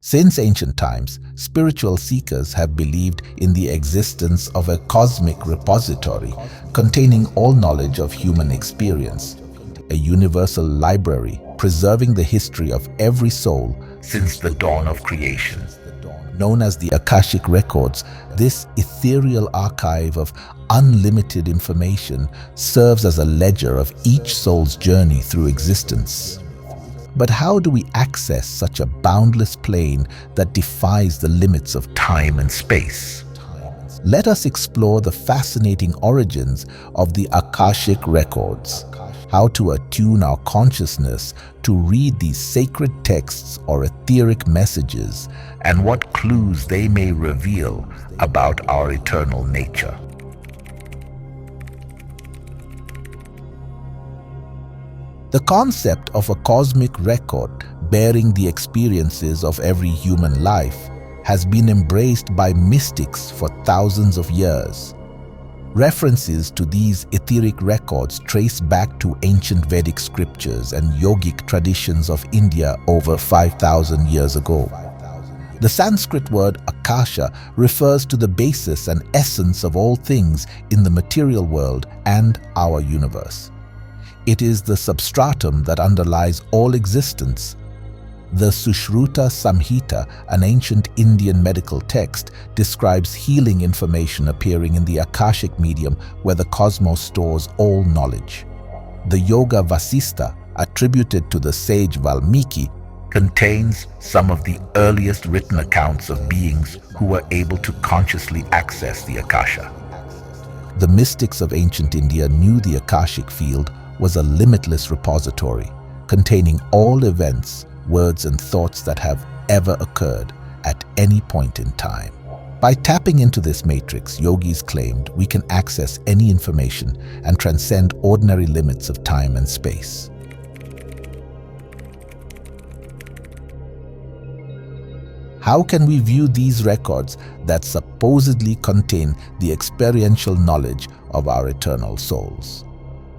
Since ancient times, spiritual seekers have believed in the existence of a cosmic repository containing all knowledge of human experience, a universal library preserving the history of every soul since the dawn of creation. Known as the Akashic Records, this ethereal archive of unlimited information serves as a ledger of each soul's journey through existence. But how do we access such a boundless plane that defies the limits of time and space? Let us explore the fascinating origins of the Akashic Records, how to attune our consciousness to read these sacred texts or etheric messages, and what clues they may reveal about our eternal nature. The concept of a cosmic record bearing the experiences of every human life has been embraced by mystics for thousands of years. References to these etheric records trace back to ancient Vedic scriptures and yogic traditions of India over 5,000 years ago. The Sanskrit word Akasha refers to the basis and essence of all things in the material world and our universe. It is the substratum that underlies all existence. The Sushruta Samhita, an ancient Indian medical text, describes healing information appearing in the Akashic medium where the cosmos stores all knowledge. The Yoga Vasista, attributed to the sage Valmiki, contains some of the earliest written accounts of beings who were able to consciously access the Akasha. The mystics of ancient India knew the Akashic field was a limitless repository containing all events, words and thoughts that have ever occurred at any point in time. By tapping into this matrix, yogis claimed we can access any information and transcend ordinary limits of time and space. How can we view these records that supposedly contain the experiential knowledge of our eternal souls?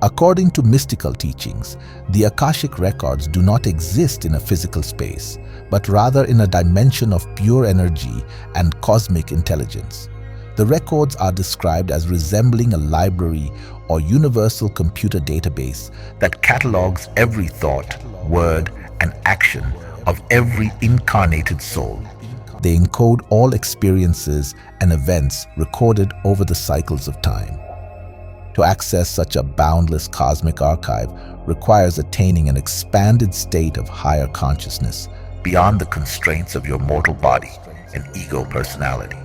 According to mystical teachings, the Akashic Records do not exist in a physical space, but rather in a dimension of pure energy and cosmic intelligence. The records are described as resembling a library or universal computer database that catalogs every thought, word, and action of every incarnated soul. They encode all experiences and events recorded over the cycles of time. To access such a boundless cosmic archive requires attaining an expanded state of higher consciousness beyond the constraints of your mortal body and ego personality.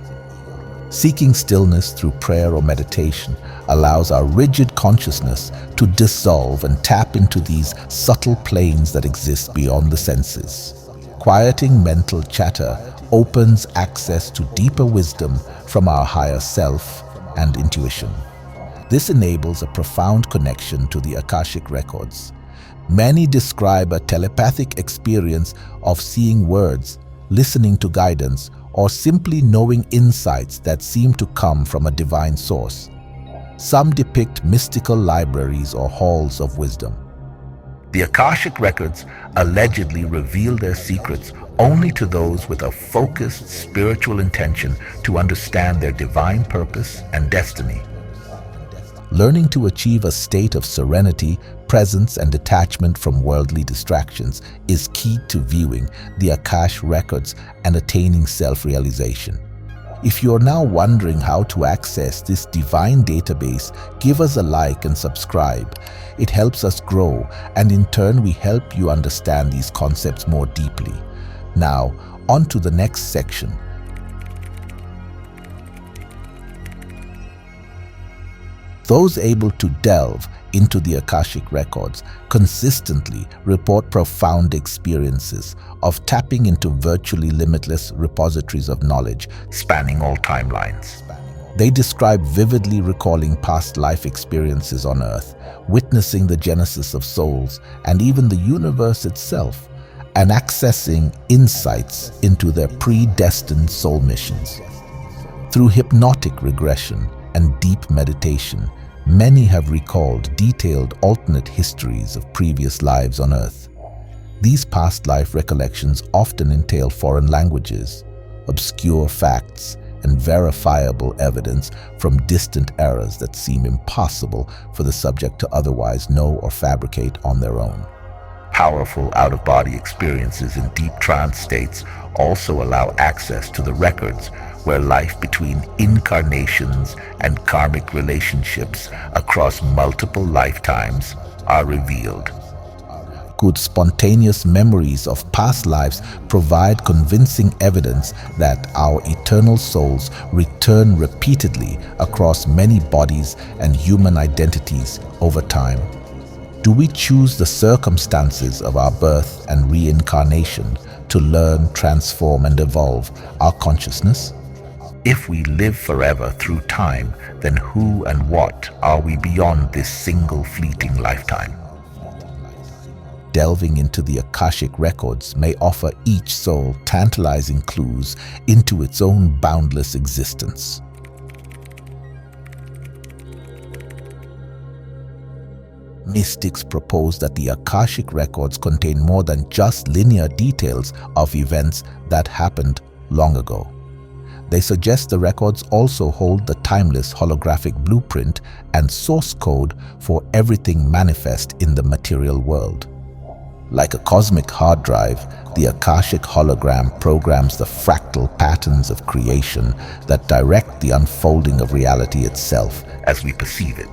Seeking stillness through prayer or meditation allows our rigid consciousness to dissolve and tap into these subtle planes that exist beyond the senses. Quieting mental chatter opens access to deeper wisdom from our higher self and intuition. This enables a profound connection to the Akashic Records. Many describe a telepathic experience of seeing words, listening to guidance, or simply knowing insights that seem to come from a divine source. Some depict mystical libraries or halls of wisdom. The Akashic Records allegedly reveal their secrets only to those with a focused spiritual intention to understand their divine purpose and destiny. Learning to achieve a state of serenity, presence, and detachment from worldly distractions is key to viewing the Akashic Records and attaining self-realization. If you are now wondering how to access this divine database, give us a like and subscribe. It helps us grow, and in turn we help you understand these concepts more deeply. Now, on to the next section. Those able to delve into the Akashic Records consistently report profound experiences of tapping into virtually limitless repositories of knowledge spanning all timelines. They describe vividly recalling past life experiences on Earth, witnessing the genesis of souls and even the universe itself, and accessing insights into their predestined soul missions. Through hypnotic regression and deep meditation, many have recalled detailed alternate histories of previous lives on Earth. These past life recollections often entail foreign languages, obscure facts, and verifiable evidence from distant eras that seem impossible for the subject to otherwise know or fabricate on their own. Powerful out-of-body experiences in deep trance states also allow access to the records where life between incarnations and karmic relationships across multiple lifetimes are revealed. Could spontaneous memories of past lives provide convincing evidence that our eternal souls return repeatedly across many bodies and human identities over time? Do we choose the circumstances of our birth and reincarnation to learn, transform, and evolve our consciousness? If we live forever through time, then who and what are we beyond this single fleeting lifetime? Delving into the Akashic Records may offer each soul tantalizing clues into its own boundless existence. Mystics propose that the Akashic Records contain more than just linear details of events that happened long ago. They suggest the records also hold the timeless holographic blueprint and source code for everything manifest in the material world. Like a cosmic hard drive, the Akashic hologram programs the fractal patterns of creation that direct the unfolding of reality itself as we perceive it.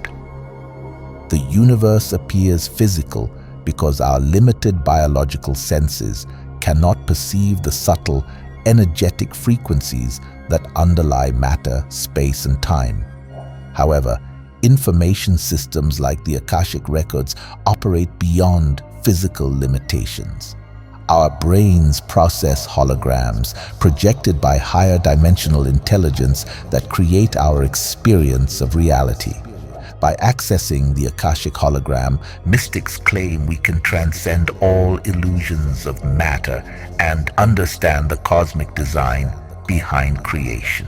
The universe appears physical because our limited biological senses cannot perceive the subtle, energetic frequencies that underlie matter, space, and time. However, information systems like the Akashic Records operate beyond physical limitations. Our brains process holograms projected by higher dimensional intelligence that create our experience of reality. By accessing the Akashic hologram, mystics claim we can transcend all illusions of matter and understand the cosmic design behind creation.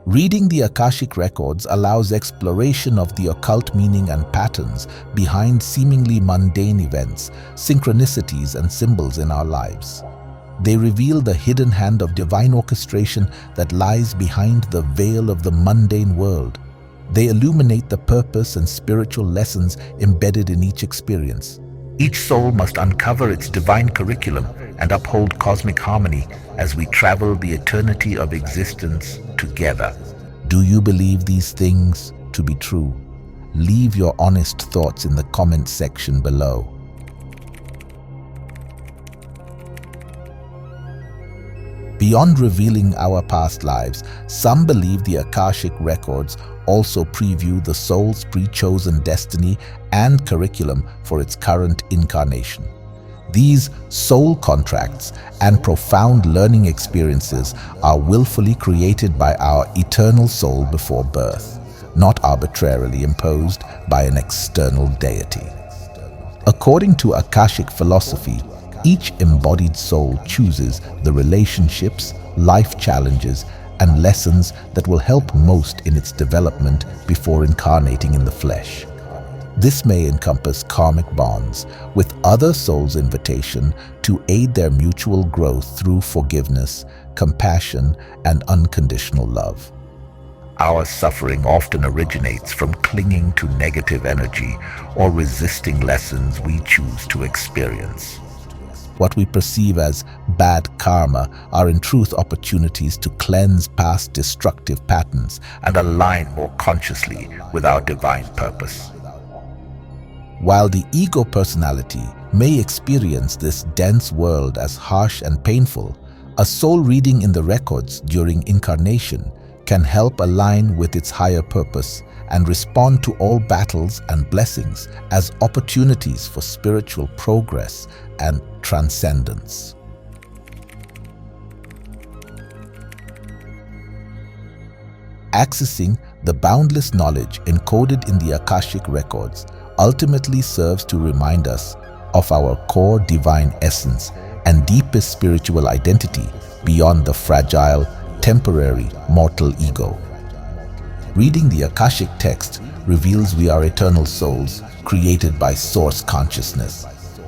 Reading the Akashic Records allows exploration of the occult meaning and patterns behind seemingly mundane events, synchronicities, and symbols in our lives. They reveal the hidden hand of divine orchestration that lies behind the veil of the mundane world. They illuminate the purpose and spiritual lessons embedded in each experience. Each soul must uncover its divine curriculum and uphold cosmic harmony as we travel the eternity of existence together. Do you believe these things to be true? Leave your honest thoughts in the comment section below. Beyond revealing our past lives, some believe the Akashic Records also preview the soul's pre-chosen destiny and curriculum for its current incarnation. These soul contracts and profound learning experiences are willfully created by our eternal soul before birth, not arbitrarily imposed by an external deity. According to Akashic philosophy, each embodied soul chooses the relationships, life challenges, and lessons that will help most in its development before incarnating in the flesh. This may encompass karmic bonds with other souls' invitation to aid their mutual growth through forgiveness, compassion, and unconditional love. Our suffering often originates from clinging to negative energy or resisting lessons we choose to experience. What we perceive as bad karma are in truth opportunities to cleanse past destructive patterns and align more consciously with our divine purpose. While the ego personality may experience this dense world as harsh and painful, a soul reading in the records during incarnation can help align with its higher purpose and respond to all battles and blessings as opportunities for spiritual progress and transcendence. Accessing the boundless knowledge encoded in the Akashic Records ultimately serves to remind us of our core divine essence and deepest spiritual identity beyond the fragile, temporary, mortal ego. Reading the Akashic text reveals we are eternal souls created by source consciousness.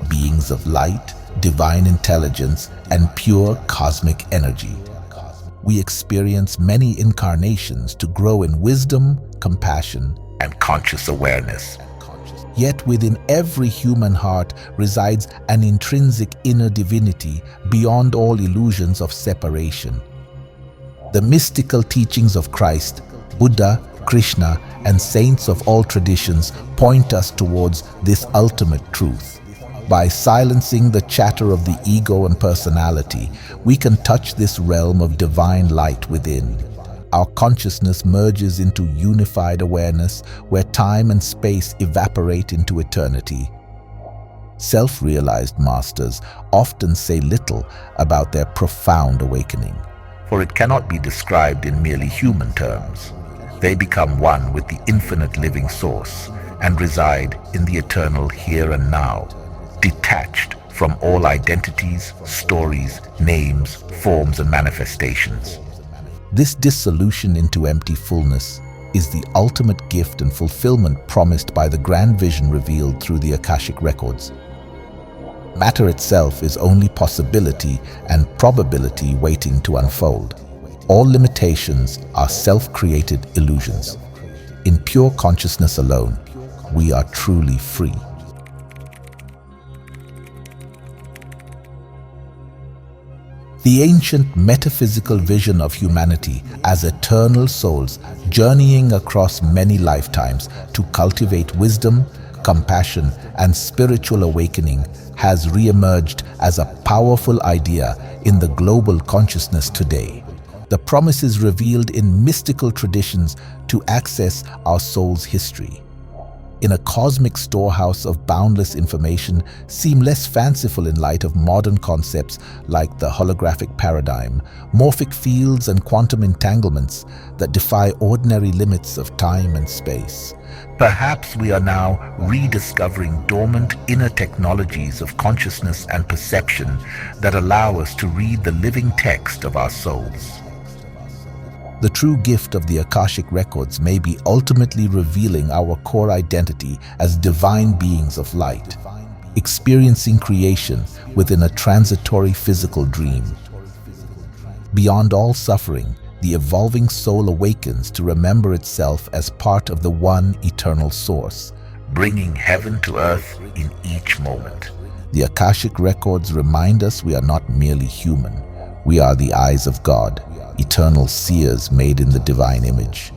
beings of light, divine intelligence, and pure cosmic energy. We experience many incarnations to grow in wisdom, compassion, and conscious awareness. Yet within every human heart resides an intrinsic inner divinity beyond all illusions of separation. The mystical teachings of Christ, Buddha, Krishna, and saints of all traditions point us towards this ultimate truth. By silencing the chatter of the ego and personality, we can touch this realm of divine light within. Our consciousness merges into unified awareness where time and space evaporate into eternity. Self-realized masters often say little about their profound awakening, for it cannot be described in merely human terms. They become one with the infinite living source and reside in the eternal here and now, detached from all identities, stories, names, forms, and manifestations. This dissolution into empty fullness is the ultimate gift and fulfillment promised by the grand vision revealed through the Akashic Records. Matter itself is only possibility and probability waiting to unfold. All limitations are self-created illusions. In pure consciousness alone, we are truly free. The ancient metaphysical vision of humanity as eternal souls journeying across many lifetimes to cultivate wisdom, compassion, and spiritual awakening has re-emerged as a powerful idea in the global consciousness today. The promises revealed in mystical traditions to access our soul's history in a cosmic storehouse of boundless information seem less fanciful in light of modern concepts like the holographic paradigm, morphic fields, and quantum entanglements that defy ordinary limits of time and space. Perhaps we are now rediscovering dormant inner technologies of consciousness and perception that allow us to read the living text of our souls. The true gift of the Akashic Records may be ultimately revealing our core identity as divine beings of light, experiencing creation within a transitory physical dream. Beyond all suffering, the evolving soul awakens to remember itself as part of the one eternal source, bringing heaven to earth in each moment. The Akashic Records remind us we are not merely human. We are the eyes of God, eternal seers made in the divine image.